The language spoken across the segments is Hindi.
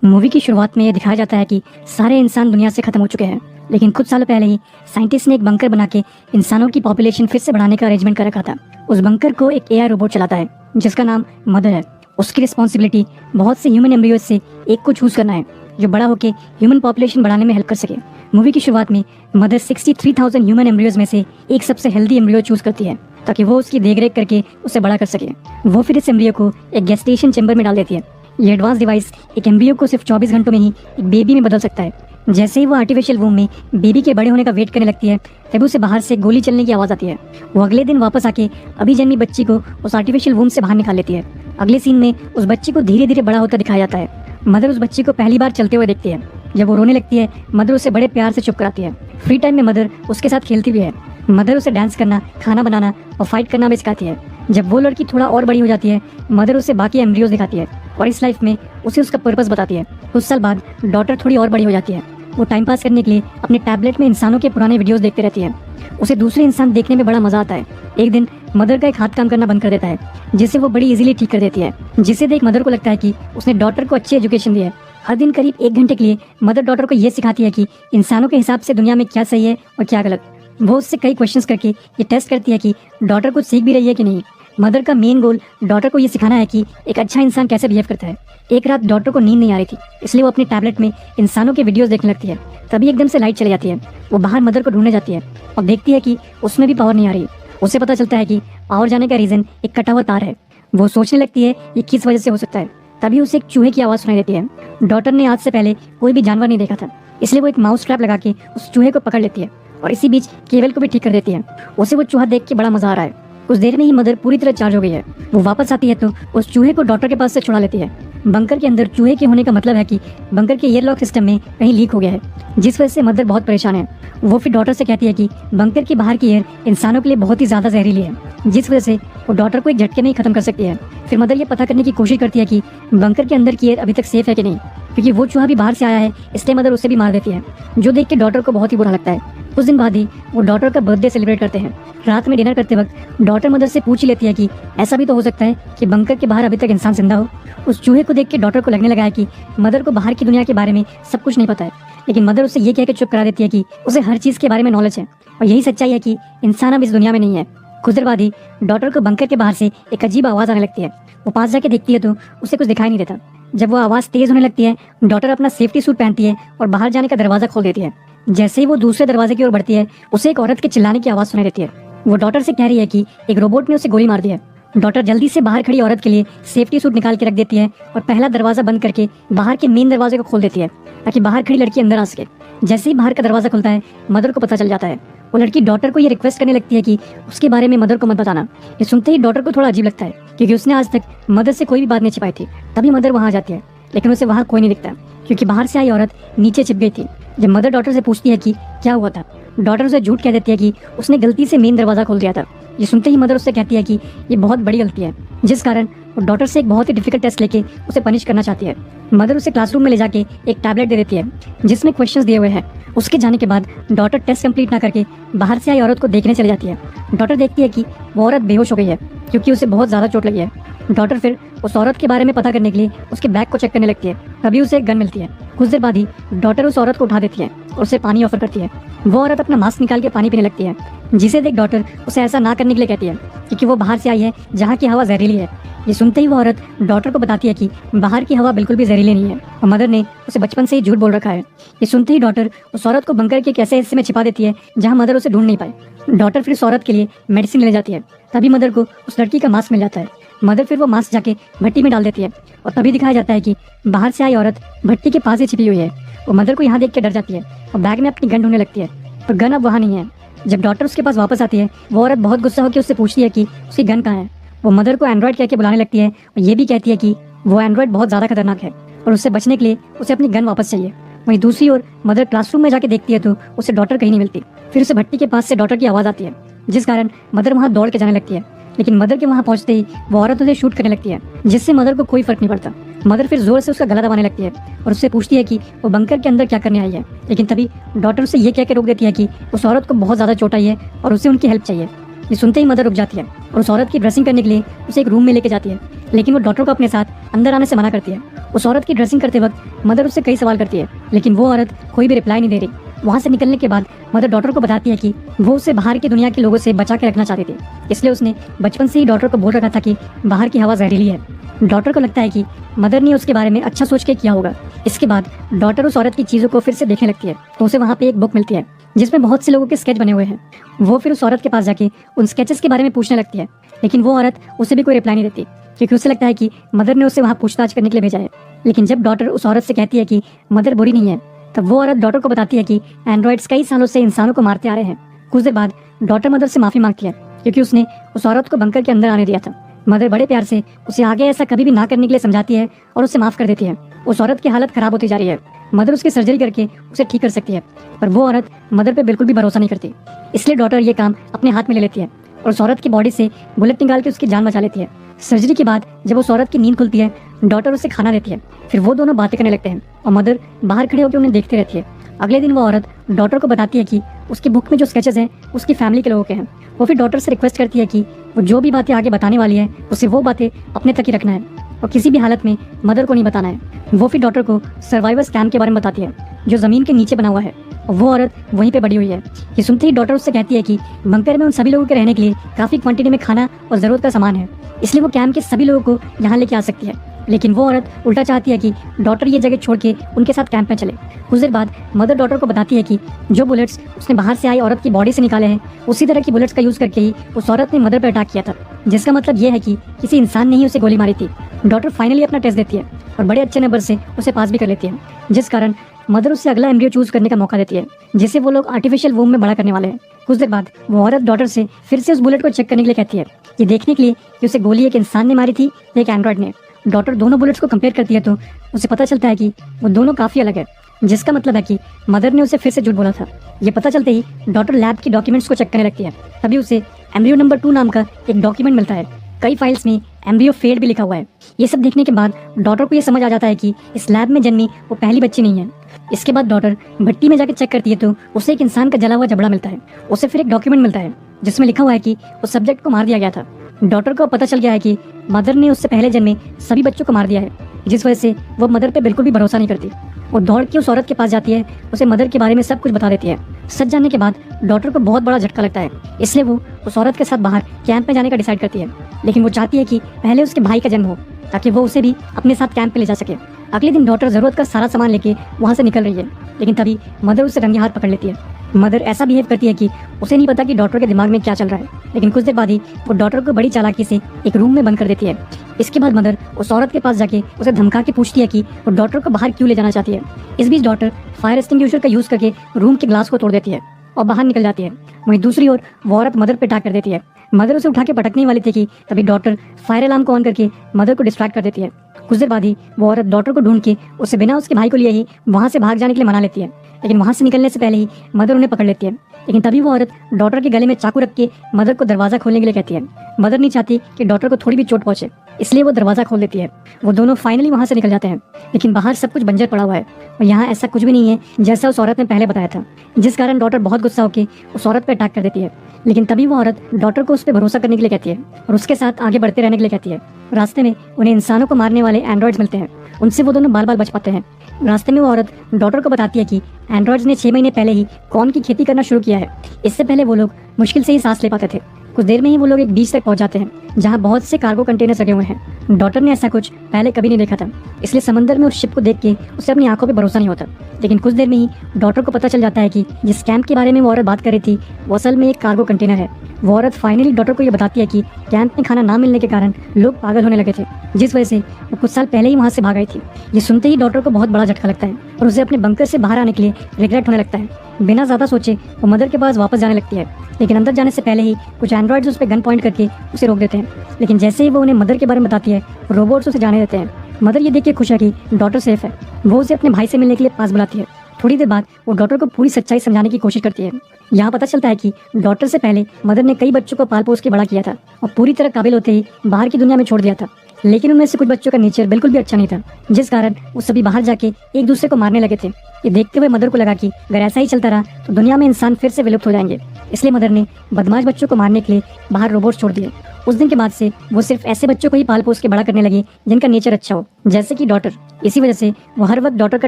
मूवी की शुरुआत में ये दिखाया जाता है कि सारे इंसान दुनिया से खत्म हो चुके हैं, लेकिन कुछ सालों पहले ही साइंटिस्ट ने एक बंकर बना के इंसानों की पॉपुलेशन फिर से बढ़ाने का अरेंजमेंट कर रखा था। उस बंकर को एक एआई रोबोट चलाता है जिसका नाम मदर है। उसकी रिस्पॉन्सिबिलिटी बहुत से ह्यूमन एम्ब्रियोज से एक को चूज करना है जो बड़ा होकर ह्यूमन पॉपुलेशन बढ़ाने में हेल्प कर सके। मूवी की शुरुआत में मदर 63,000 ह्यूमन एम्ब्रियोज में से एक सबसे हेल्दी एम्ब्रियो चूज करती है ताकि वो उसकी देखरेख करके उसे बड़ा कर सके। वो फिर इस एम्ब्रियो को एक गेस्टेशन चैम्बर में डाल देती है। ये एडवांस डिवाइस एक एम्ब्रियो को सिर्फ 24 घंटों में ही एक बेबी में बदल सकता है। जैसे ही वो आर्टिफिशियल वूम में बेबी के बड़े होने का वेट करने लगती है तभी उसे बाहर से गोली चलने की आवाज़ आती है। वो अगले दिन वापस आके अभी जन्मी बच्ची को उस आर्टिफिशियल वूम से बाहर निकाल लेती है। अगले सीन में उस बच्ची को धीरे धीरे बड़ा होता दिखाया जाता है। मदर उस बच्ची को पहली बार चलते हुए देखती है। जब वो रोने लगती है मदर उसे बड़े प्यार से चुप कराती है। फ्री टाइम में मदर उसके साथ खेलती भी है। मदर उसे डांस करना, खाना बनाना और फाइट करना भी सिखाती है। जब वो लड़की थोड़ा और बड़ी हो जाती है मदर उसे बाकी एम्ब्रियोज दिखाती है और इस लाइफ में उसे उसका पर्पस बताती है। कुछ साल बाद डॉटर थोड़ी और बड़ी हो जाती है। वो टाइम पास करने के लिए अपने टैबलेट में इंसानों के पुराने वीडियोस देखते रहती है। उसे दूसरे इंसान देखने में बड़ा मजा आता है। एक दिन मदर का एक हाथ काम करना बंद कर देता है जिसे वो बड़ी इजीली ठीक कर देती है, जिसे देख मदर को लगता है कि उसने डॉटर को अच्छी एजुकेशन दी है। हर दिन करीब 1 घंटे के लिए मदर डॉटर को ये सिखाती है कि इंसानों के हिसाब से दुनिया में क्या सही है और क्या गलत। वो उससे कई क्वेश्चंस करके ये टेस्ट करती है कि डॉटर कुछ सीख भी रही है कि नहीं। मदर का मेन गोल डॉटर को ये सिखाना है कि एक अच्छा इंसान कैसे बिहेव करता है। एक रात डॉटर को नींद नहीं आ रही थी, इसलिए वो अपने टैबलेट में इंसानों के वीडियोस देखने लगती है। तभी एकदम से लाइट चली जाती है। वो बाहर मदर को ढूंढने जाती है और देखती है कि उसमें भी पावर नहीं आ रही। उसे पता चलता है कि पावर जाने का रीजन एक कटा हुआ तार है। वो सोचने लगती है ये किस वजह से हो सकता है। तभी उसे एक चूहे की आवाज़ सुनाई देती है। डॉटर ने आज से पहले कोई भी जानवर नहीं देखा था, इसलिए वो एक माउस ट्रैप लगा के उस चूहे को पकड़ लेती है और इसी बीच केवल को भी ठीक कर देती है। उसे वो चूहा देख के बड़ा मजा आ रहा है। कुछ देर में ही मदर पूरी तरह चार्ज हो गई है। वो वापस आती है तो उस चूहे को डॉक्टर के पास से छुड़ा लेती है। बंकर के अंदर चूहे के होने का मतलब है कि बंकर के एयरलॉक सिस्टम में कहीं लीक हो गया है, जिस वजह से मदर बहुत परेशान है। वो फिर डॉक्टर से कहती है कि बंकर के बाहर की एयर इंसानों के लिए बहुत ही ज्यादा जहरीली है, जिस वजह से वो डॉक्टर को एक झटके में ही खत्म कर सकती है। फिर मदर ये पता करने की कोशिश करती है कि बंकर के अंदर की एयर अभी तक सेफ है कि नहीं, क्योंकि वो चूहा भी बाहर से आया है, इसलिए मदर उसे भी मार देती है, जो देख के डॉक्टर को बहुत ही बुरा लगता है। कुछ दिन बाद ही वो डॉटर का बर्थडे सेलिब्रेट करते हैं। रात में डिनर करते वक्त डॉटर मदर से पूछ ही लेती है कि ऐसा भी तो हो सकता है कि बंकर के बाहर अभी तक इंसान जिंदा हो। उस चूहे को देख के डॉटर को लगने लगा है कि मदर को बाहर की दुनिया के बारे में सब कुछ नहीं पता है, लेकिन मदर उसे ये कह के चुप करा देती है कि उसे हर चीज के बारे में नॉलेज है और यही सच्चाई है कि इंसान अब इस दुनिया में नहीं है। कुछ देर बाद ही डॉटर को बंकर के बाहर से एक अजीब आवाज आने लगती है। वो पास जाके देखती है तो उसे कुछ दिखाई नहीं देता। जब वो आवाज तेज होने लगती है डॉटर अपना सेफ्टी सूट पहनती है और बाहर जाने का दरवाजा खोल देती है। जैसे ही वो दूसरे दरवाजे की ओर बढ़ती है उसे एक औरत के चिल्लाने की आवाज सुनाई देती है। वो डॉटर से कह रही है कि एक रोबोट ने उसे गोली मार दी है। डॉटर जल्दी से बाहर खड़ी औरत के लिए सेफ्टी सूट निकाल के रख देती है और पहला दरवाजा बंद करके बाहर के मेन दरवाजे को खोल देती है ताकि बाहर खड़ी लड़की अंदर आ सके। जैसे ही बाहर का दरवाजा खुलता है मदर को पता चल जाता है। वो लड़की डॉटर को ये रिक्वेस्ट करने लगती है कि उसके बारे में मदर को मत बताना। ये सुनते ही डॉटर को थोड़ा अजीब लगता है क्योंकि उसने आज तक मदर से कोई भी बात नहीं छिपाई थी। तभी मदर वहाँ आ जाती है, लेकिन उसे वहाँ कोई नहीं दिखता क्योंकि बाहर से आई औरत नीचे छिप गई थी। जब मदर डॉटर से पूछती है कि क्या हुआ था, डॉटर उसे झूठ कह देती है कि उसने गलती से मेन दरवाजा खोल दिया था। ये सुनते ही मदर उससे कहती है कि ये बहुत बड़ी गलती है, जिस कारण वो डॉटर से एक बहुत ही डिफिकल्ट टेस्ट लेके उसे पनिश करना चाहती है। मदर उसे क्लासरूम में ले जाके एक टैबलेट दे देती है जिसमें क्वेश्चंस दिए हुए हैं। उसके जाने के बाद डॉटर टेस्ट कंप्लीट ना करके बाहर से आई औरत को देखने चली जाती है। डॉटर देखती है कि वो औरत बेहोश हो गई है क्योंकि उसे बहुत ज़्यादा चोट लगी है। डॉटर फिर उस औरत के बारे में पता करने के लिए उसके बैग को चेक करने लगती है। तभी उसे एक गन मिलती है। कुछ देर बाद ही डॉटर उस औरत को उठा देती है और उसे पानी ऑफर करती है। वो औरत अपना मास्क निकाल के पानी पीने लगती है, जिसे देख डॉटर उसे ऐसा ना करने के लिए कहती है क्योंकि वो बाहर से आई है जहाँ की हवा जहरीली है। ये सुनते ही वो औरत डॉटर को बताती है कि बाहर की हवा बिल्कुल भी जहरीली नहीं है और मदर ने उसे बचपन से ही झूठ बोल रखा है। ये सुनते ही डॉटर उस औरत को बंकर के एक ऐसे हिस्से में छिपा देती है जहाँ मदर उसे ढूंढ नहीं पाए। डॉटर फिर उस औरत के लिए मेडिसिन ले जाती है। तभी मदर को उस लड़की का मास्क मिल जाता है। मदर फिर वो मास्क जाके भट्टी में डाल देती है और तभी दिखाया जाता है कि बाहर से आई औरत भट्टी के पास ही छिपी हुई है। वो मदर को यहाँ देख के डर जाती है और बैग में अपनी गन ढूंढने लगती है, पर गन अब वहाँ नहीं है। जब डॉटर उसके पास वापस आती है वो औरत बहुत गुस्सा होकर उससे पूछती है कि उसकी गन कहाँ है। वो मदर को एंड्रॉइड कह के बुलाने लगती है और ये भी कहती है कि वो एंड्रॉइड बहुत ज़्यादा खतरनाक है और उससे बचने के लिए उसे अपनी गन वापस चाहिए। वहीं दूसरी ओर मदर क्लासरूम में जाके देखती है तो उसे डॉटर कहीं नहीं मिलती। फिर उसे भट्टी के पास से डॉटर की आवाज़ आती है, जिस कारण मदर वहाँ दौड़ के जाने लगती है, लेकिन मदर के वहाँ पहुँचते ही वो औरत उसे शूट करने लगती है, जिससे मदर को कोई फर्क नहीं पड़ता। मदर फिर जोर से उसका गला दबाने लगती है और उससे पूछती है कि वो बंकर के अंदर क्या करने आई है, लेकिन तभी डॉटर उसे ये कह के रोक देती है कि उस औरत को बहुत ज़्यादा चोट आई है और उसे उनकी हेल्प चाहिए। ये सुनते ही मदर रुक जाती है और उस औरत की ड्रेसिंग करने के लिए उसे एक रूम में लेके जाती है, लेकिन वो डॉटर को अपने साथ अंदर आने से मना करती है। उस औरत की ड्रेसिंग करते वक्त मदर उससे कई सवाल करती है, लेकिन वो औरत कोई भी रिप्लाई नहीं दे रही। वहाँ से निकलने के बाद मदर डॉटर को बताती है कि वो उसे बाहर की दुनिया के लोगों से बचा के रखना चाहती थी, इसलिए उसने बचपन से ही डॉटर को बोल रखा था कि बाहर की हवा जहरीली है। डॉटर को लगता है कि मदर ने उसके बारे में अच्छा सोच के किया होगा। इसके बाद डॉटर उस औरत की चीज़ों को फिर से देखने लगती है, तो उसे वहाँ पे एक बुक मिलती है जिसमें बहुत से लोगों के स्केच बने हुए हैं। वो फिर उस औरत के पास जाके उन स्केचेस के बारे में पूछने लगती है, लेकिन वो औरत उसे भी कोई रिप्लाई नहीं देती, क्योंकि उसे लगता है कि मदर ने उसे वहाँ पूछताछ करने के लिए भेजा है। लेकिन जब डॉटर उस औरत से कहती है कि मदर बुरी नहीं है, तब वो औरत डॉटर को बताती है कि एंड्रॉइड्स कई सालों से इंसानों को मारते आ रहे हैं। कुछ देर बाद डॉटर मदर से माफी मांगती है, क्योंकि उसने उस औरत को बंकर के अंदर आने दिया था। मदर बड़े प्यार से उसे आगे ऐसा कभी भी ना करने के लिए समझाती है और उसे माफ कर देती है। उस औरत की हालत खराब होती जा रही है। मदर उसकी सर्जरी करके उसे ठीक कर सकती है, पर वो औरत मदर पे बिल्कुल भी भरोसा नहीं करती। इसलिए डॉटर ये काम अपने हाथ में ले लेती है और उस औरत की बॉडी से बुलेट निकाल के उसकी जान बचा लेती है। सर्जरी के बाद जब उस औरत की नींद खुलती है, डॉटर उसे खाना देती है। फिर वो दोनों बातें करने लगते हैं और मदर बाहर खड़े होकर उन्हें देखती रहती है। अगले दिन वो औरत डॉटर को बताती है कि उसकी बुक में जो स्केचेस हैं उसकी फैमिली के लोगों के हैं। वो फिर डॉटर से रिक्वेस्ट करती है कि वो जो भी बातें आगे बताने वाली है उसे वो बातें अपने तक ही रखना है और किसी भी हालत में मदर को नहीं बताना है। वो फिर डॉटर को सर्वाइवर्स कैंप के बारे में बताती है जो जमीन के नीचे बना हुआ है, और वो औरत वहीं पे बड़ी हुई है। ये सुनते ही डॉटर उससे कहती है कि बंकर में उन सभी लोगों के रहने के लिए काफी क्वांटिटी में खाना और जरूरत का सामान है, इसलिए वो कैंप के सभी लोगों को यहाँ लेके आ सकती है। लेकिन वो औरत उल्टा चाहती है कि डॉटर ये जगह छोड़ के उनके साथ कैंप में चले। कुछ देर बाद मदर डॉटर को बताती है कि जो बुलेट्स उसने बाहर से आई औरत की बॉडी से निकाले हैं, उसी तरह की बुलेट्स का यूज करके ही उस औरत ने मदर पर अटैक किया था, जिसका मतलब ये है कि किसी इंसान ने ही उसे गोली मारी थी। डॉटर फाइनली अपना टेस्ट देती है और बड़े अच्छे नंबर से उसे पास भी कर लेती है, जिस कारण मदर उससे अगला एम्ब्रियो चूज करने का मौका देती है, जिसे वो लोग आर्टिफिशियल वूम में बड़ा करने वाले हैं। कुछ देर बाद वो औरत डॉटर से फिर से उस बुलेट को चेक करने के लिए कहती है, ये देखने के लिए कि उसे गोली एक इंसान ने मारी थी या एक एंड्रॉइड ने। डॉटर दोनों बुलेट्स को कंपेयर करती है तो उसे पता चलता है कि वो दोनों काफी अलग है, जिसका मतलब है कि मदर ने उसे फिर से झूठ बोला था। ये पता चलते ही डॉटर लैब की डॉक्यूमेंट्स को चेक करने लगती है। तभी उसे एम्ब्रियो नंबर 2 नाम का एक डॉक्यूमेंट मिलता है। कई फाइल्स में एम्ब्रियो फेल्ड भी लिखा हुआ है। ये सब देखने के बाद डॉटर को ये समझ आ जाता है कि इस लैब में जन्मी वो पहली बच्ची नहीं है। इसके बाद डॉटर भट्टी में जाकर चेक करती है तो उसे एक इंसान का जला हुआ जबड़ा मिलता है। उसे फिर एक डॉक्यूमेंट मिलता है जिसमें लिखा हुआ है कि उस सब्जेक्ट को मार दिया गया था। डॉटर को पता चल गया है कि मदर ने उससे पहले जन्मे सभी बच्चों को मार दिया है, जिस वजह से वो मदर पे बिल्कुल भी भरोसा नहीं करती। वो दौड़ के उस औरत के पास जाती है, उसे मदर के बारे में सब कुछ बता देती है। सच जानने के बाद डॉटर को बहुत बड़ा झटका लगता है, इसलिए वो उस औरत के साथ बाहर कैंप में जाने का डिसाइड करती है। लेकिन वो चाहती है कि पहले उसके भाई का जन्म हो ताकि वो उसे भी अपने साथ कैंप पे ले जा सके। अगले दिन डॉटर जरूरत का सारा सामान लेके वहाँ से निकल रही है, लेकिन तभी मदर उसे रंगे हाथ पकड़ लेती है। मदर ऐसा बिहेव करती है कि उसे नहीं पता कि डॉटर के दिमाग में क्या चल रहा है, लेकिन कुछ देर बाद ही वो डॉटर को बड़ी चालाकी से एक रूम में बंद कर देती है। इसके बाद मदर उस औरत के पास जाके उसे धमका के पूछती है कि वो डॉटर को बाहर क्यों ले जाना चाहती है। इस बीच डॉटर फायर एक्सटिंग्विशर का यूज करके रूम के ग्लास को तोड़ देती है और बाहर निकल जाती है। वहीं दूसरी ओर वो औरत मदर पे अटैक कर देती है। मदर उसे उठा के पटकने वाली थी कि तभी डॉटर फायर अलार्म को ऑन करके मदर को डिस्ट्रैक्ट कर देती है। कुछ देर बाद ही वो औरत डॉटर को ढूंढ के उसे बिना उसके भाई को लिए ही वहाँ से भाग जाने के लिए मना लेती है, लेकिन वहाँ से निकलने से पहले ही मदर उन्हें पकड़ लेती है। लेकिन तभी वो औरत डॉटर के गले में चाकू रख के मदर को दरवाजा खोलने के लिए कहती है। मदर नहीं चाहती कि डॉटर को थोड़ी भी चोट पहुंचे, इसलिए वो दरवाजा खोल देती है। वो दोनों फाइनली वहाँ से निकल जाते हैं, लेकिन बाहर सब कुछ बंजर पड़ा हुआ है और यहाँ ऐसा कुछ भी नहीं है जैसा उस औरत ने पहले बताया था, जिस कारण डॉटर बहुत गुस्सा होकर उस औरत पर अटैक कर देती है। लेकिन तभी वो औरत डॉटर को उस पर भरोसा करने के लिए कहती है और उसके साथ आगे बढ़ते रहने के लिए कहती है। रास्ते में उन्हें इंसानों को मारने वाले एंड्रॉइड्स मिलते हैं, उनसे वो दोनों बाल बाल बच पाते हैं। रास्ते में वो औरत डॉटर को बताती है कि एंड्रॉइड्स ने 6 महीने पहले ही कॉर्न की खेती करना शुरू किया है। इससे पहले वो लोग मुश्किल से ही सांस ले पाते थे। कुछ देर में ही वो लोग एक बीच तक पहुंच जाते हैं जहां बहुत से कार्गो कंटेनर्स लगे हुए हैं। डॉटर ने ऐसा कुछ पहले कभी नहीं देखा था, इसलिए समंदर में उस शिप को देख के उसे अपनी आंखों पे भरोसा नहीं होता। लेकिन कुछ देर में ही डॉटर को पता चल जाता है कि जिस कैंप के बारे में वो औरत बात कर रही थी वो असल में एक कार्गो कंटेनर है। वो औरत फाइनली डॉटर को ये बताती है कि कैंप में खाना ना मिलने के कारण लोग पागल होने लगे थे, जिस वजह से वो कुछ साल पहले ही वहाँ से भाग आई थी। ये सुनते ही डॉटर को बहुत बड़ा झटका लगता है और उसे अपने बंकर से बाहर आने के लिए रिग्रेट होने लगता है। बिना ज्यादा सोचे वो मदर के पास वापस जाने लगती है, लेकिन अंदर जाने से पहले ही कुछ एंड्रॉइड्स उस पर गन पॉइंट करके उसे रोक देते हैं। लेकिन जैसे ही वो उन्हें मदर के बारे में बताती है, रोबोट्स उसे जाने देते हैं। मदर ये देख के खुश है कि डॉटर सेफ है। वो उसे अपने भाई से मिलने के लिए पास बुलाती है। थोड़ी देर बाद वो डॉटर को पूरी सच्चाई समझाने की कोशिश करती है। यहाँ पता चलता है कि डॉटर से पहले मदर ने कई बच्चों को पाल पोस के बड़ा किया था और पूरी तरह काबिल होते ही बाहर की दुनिया में छोड़ दिया था। लेकिन उनमें से कुछ बच्चों का नेचर बिल्कुल भी अच्छा नहीं था, जिस कारण वो सभी बाहर जाके एक दूसरे को मारने लगे थे। ये देखते हुए मदर को लगा कि अगर ऐसा ही चलता रहा तो दुनिया में इंसान फिर से विलुप्त हो जाएंगे। इसलिए मदर ने बदमाश बच्चों को मारने के लिए बाहर रोबोट्स छोड़ दिए उस दिन के बाद से वो सिर्फ ऐसे बच्चों को ही पाल पोस के बड़ा करने लगी जिनका नेचर अच्छा हो, जैसे कि डॉटर। इसी वजह से वो हर वक्त डॉटर का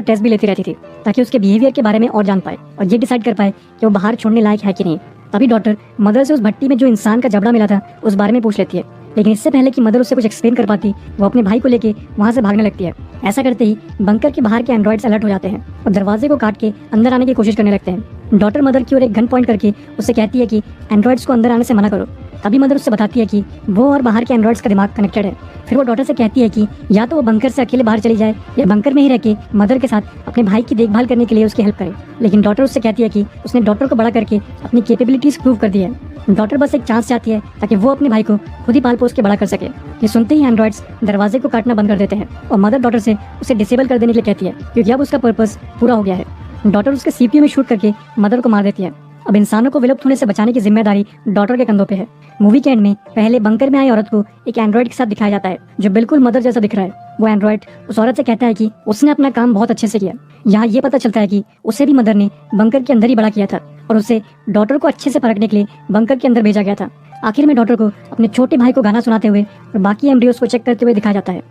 टेस्ट भी लेती रहती थी ताकि उसके बिहेवियर के बारे में और जान पाए और ये डिसाइड कर पाए कि वो बाहर छोड़ने लायक है कि नहीं। तभी डॉटर मदर से उस भट्टी में जो इंसान का जबड़ा मिला था उस बारे में पूछ लेती है, लेकिन इससे पहले कि मदर उससे कुछ एक्सप्लेन कर पाती वो अपने भाई को लेके वहाँ से भागने लगती है। ऐसा करते ही बंकर के बाहर के एंड्रॉइड्स अलर्ट हो जाते हैं और दरवाजे को काट के अंदर आने की कोशिश करने लगते हैं। डॉटर मदर की ओर एक गन पॉइंट करके उससे कहती है कि एंड्रॉइड्स को अंदर आने से मना करो। तभी मदर उससे बताती है कि वो और बाहर के एंड्रॉइड्स का दिमाग कनेक्टेड है। फिर वो डॉटर से कहती है कि या तो वो बंकर से अकेले बाहर चली जाए या बंकर में ही रह के मदर के साथ अपने भाई की देखभाल करने के लिए उसकी हेल्प करे। लेकिन डॉटर उससे कहती है कि उसने डॉटर को बड़ा करके अपनी कैपेबिलिटीज प्रूव कर दी है। डॉटर बस एक चांस चाहती है ताकि वो अपने भाई को खुद ही पाल पोस के बड़ा कर सके। ये सुनते ही एंड्रॉइड्स दरवाजे को काटना बंद कर देते हैं और मदर डॉटर से उसे डिसेबल कर देने के लिए कहती है क्योंकि अब उसका पर्पस पूरा हो गया है। डॉटर उसके सीपीयू में शूट करके मदर को मार देती है। अब इंसानों को विलुप्त होने से बचाने की जिम्मेदारी डॉटर के कंधों पे है। मूवी के एंड में पहले बंकर में आई औरत को एक एंड्रॉइड के साथ दिखाया जाता है जो बिल्कुल मदर जैसा दिख रहा है। वो एंड्रॉइड उस औरत से कहता है कि उसने अपना काम बहुत अच्छे से किया। यहाँ ये पता चलता है कि उसे भी मदर ने बंकर के अंदर ही बड़ा किया था और उसे डॉटर को अच्छे से परखने के लिए बंकर के अंदर भेजा गया था। आखिर में डॉटर को अपने छोटे भाई को गाना सुनाते हुए और बाकी एम्ब्रियोस को चेक करते हुए दिखाया जाता है।